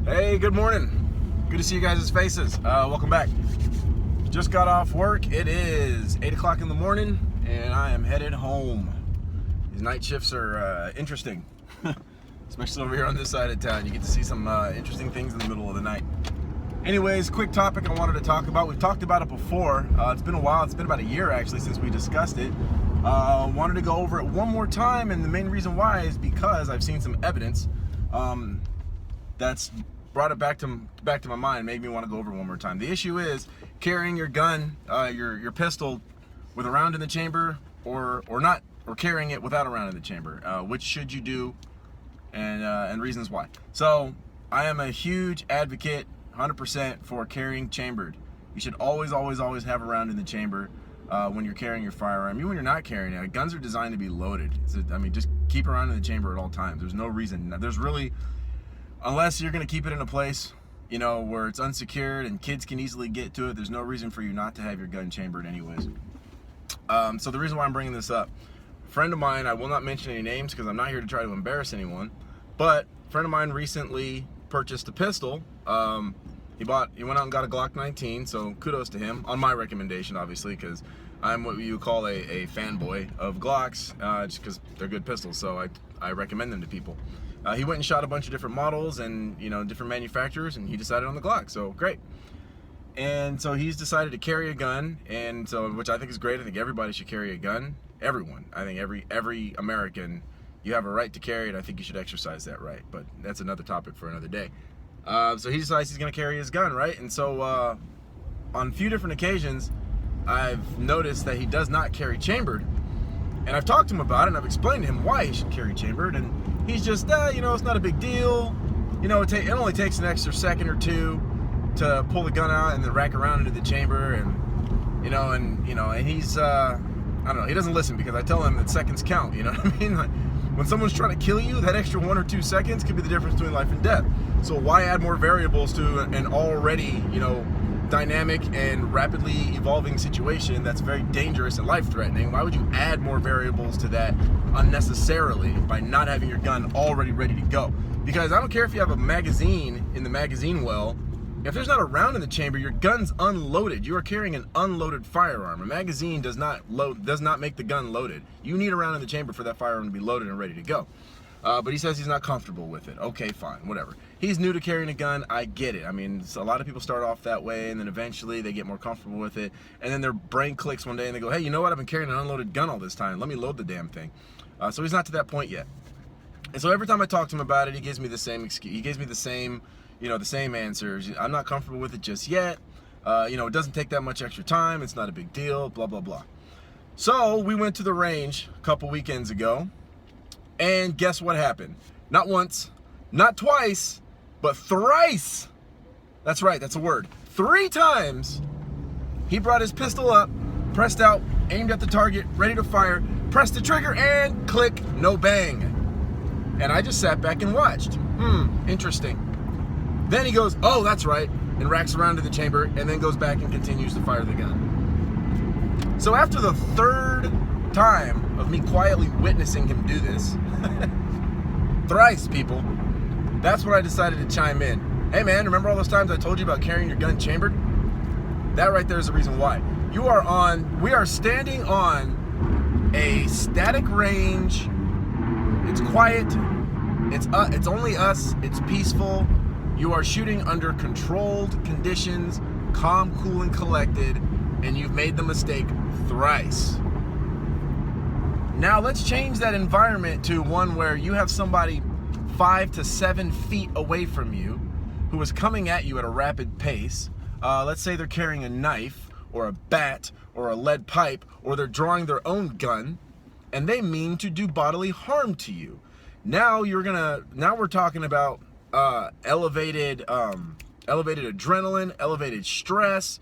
Hey, good morning. Good to see you guys' faces. Welcome back. Just got off work. It is 8 o'clock in the morning, and I am headed home. These night shifts are interesting, especially over here on this side of town. You get to see some interesting things in the middle of the night. Anyways, quick topic I wanted to talk about. We've talked about it before. It's been a while. It's been about a year, actually, since we discussed it. Wanted to go over it one more time, and the main reason why is because I've seen some evidence that's brought it back to my mind, made me want to go over it one more time. The issue is carrying your gun, your pistol, with a round in the chamber, or not, or carrying it without a round in the chamber. Which should you do, and reasons why. So I am a huge advocate, 100%, for carrying chambered. You should always have a round in the chamber when you're carrying your firearm. Even when you're not carrying it, guns are designed to be loaded. Just keep a round in the chamber at all times. There's no reason. There's really, unless you're going to keep it in a place, where it's unsecured and kids can easily get to it, there's no reason for you not to have your gun chambered anyways. So the reason why I'm bringing this up, a friend of mine, I will not mention any names because I'm not here to try to embarrass anyone, but a friend of mine recently purchased a pistol. He went out and got a Glock 19, so kudos to him, on my recommendation, obviously, because I'm what you call a fanboy of Glocks, just because they're good pistols, so I recommend them to people. He went and shot a bunch of different models and different manufacturers, and he decided on the Glock. So great. And so he's decided to carry a gun, and so, which I think is great. I think everybody should carry a gun. Everyone. I think every American, you have a right to carry it. I think you should exercise that right. But that's another topic for another day. So he decides he's going to carry his gun, right? And so on a few different occasions, I've noticed that he does not carry chambered. And I've talked to him about it, and I've explained to him why he should carry chambered, and he's just, it's not a big deal. It only takes an extra second or two to pull the gun out and then rack around into the chamber, and he's, I don't know, he doesn't listen because I tell him that seconds count, you know what I mean? Like, when someone's trying to kill you, that extra 1 or 2 seconds could be the difference between life and death. So why add more variables to an already, dynamic and rapidly evolving situation that's very dangerous and life-threatening? Why would you add more variables to that unnecessarily by not having your gun already ready to go? Because I don't care if you have a magazine in the magazine well, if there's not a round in the chamber, your gun's unloaded. You are carrying an unloaded firearm. A magazine does not make the gun loaded. You need a round in the chamber for that firearm to be loaded and ready to go. But he says he's not comfortable with it. Okay, fine, whatever. He's new to carrying a gun. I get it. I mean, a lot of people start off that way, and then eventually they get more comfortable with it, and then their brain clicks one day, and they go, hey, you know what? I've been carrying an unloaded gun all this time. Let me load the damn thing. So he's not to that point yet. And so every time I talk to him about it, he gives me the same excuse. He gives me the same answers. I'm not comfortable with it just yet. It doesn't take that much extra time. It's not a big deal, blah, blah, blah. So we went to the range a couple weekends ago, and guess what happened? Not once, not twice, but thrice. That's right, that's a word. 3 times, he brought his pistol up, pressed out, aimed at the target, ready to fire, pressed the trigger, and click, no bang. And I just sat back and watched. Interesting. Then he goes, oh, that's right, and racks around in the chamber, and then goes back and continues to fire the gun. So after the 3rd time of me quietly witnessing him do this, thrice, people, that's when I decided to chime in. Hey man, remember all those times I told you about carrying your gun chambered? That right there is the reason why. We are standing on a static range. It's quiet. It's only us. It's peaceful. You are shooting under controlled conditions, calm, cool, and collected, and you've made the mistake thrice. Now let's change that environment to one where you have somebody 5 to 7 feet away from you who is coming at you at a rapid pace. Let's say they're carrying a knife or a bat or a lead pipe, or they're drawing their own gun, and they mean to do bodily harm to you. Now we're talking about elevated adrenaline, elevated stress.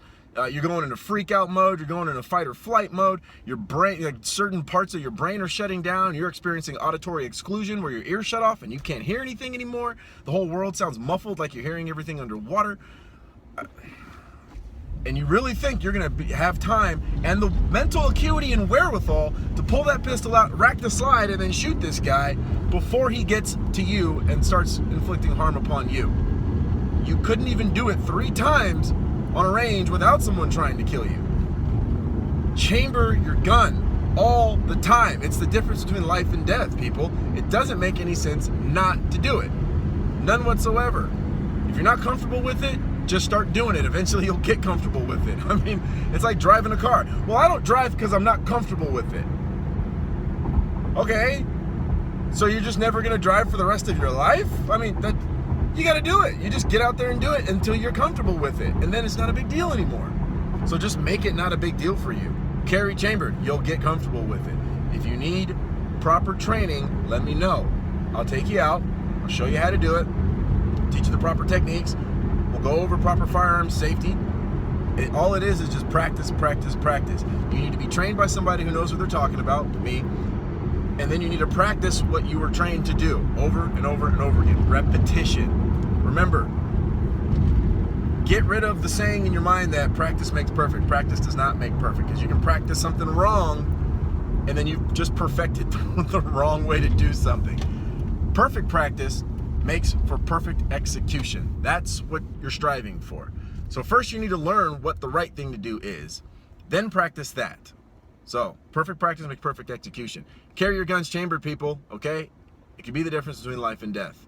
You're going into freak out mode. You're going into fight or flight mode. Your brain, certain parts of your brain are shutting down. You're experiencing auditory exclusion where your ears shut off and you can't hear anything anymore. The whole world sounds muffled, like you're hearing everything underwater. And you really think you're gonna have time and the mental acuity and wherewithal to pull that pistol out, rack the slide, and then shoot this guy before he gets to you and starts inflicting harm upon you. You couldn't even do it 3 times on a range without someone trying to kill you. Chamber your gun all the time. It's the difference between life and death, people. It doesn't make any sense not to do it. None whatsoever. If you're not comfortable with it, just start doing it. Eventually you'll get comfortable with it. I mean, it's like driving a car. Well, I don't drive because I'm not comfortable with it. Okay, so you're just never gonna drive for the rest of your life? I mean, that you gotta do it. You just get out there and do it until you're comfortable with it, and then it's not a big deal anymore. So just make it not a big deal for you. Carry chambered, you'll get comfortable with it. If you need proper training, let me know. I'll take you out, I'll show you how to do it, teach you the proper techniques, we'll go over proper firearms safety. All it is just practice, practice, practice. You need to be trained by somebody who knows what they're talking about, me, and then you need to practice what you were trained to do over and over and over again. Repetition. Remember, get rid of the saying in your mind that practice makes perfect. Practice does not make perfect, because you can practice something wrong and then you've just perfected the wrong way to do something. Perfect practice makes for perfect execution. That's what you're striving for. So first you need to learn what the right thing to do is, then practice that. So perfect practice makes perfect execution. Carry your guns chambered, people, okay? It can be the difference between life and death.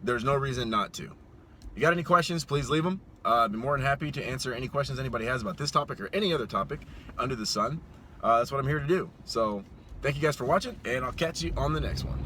There's no reason not to. You got any questions, please leave them. I'd be more than happy to answer any questions anybody has about this topic or any other topic under the sun. That's what I'm here to do. So thank you guys for watching, and I'll catch you on the next one.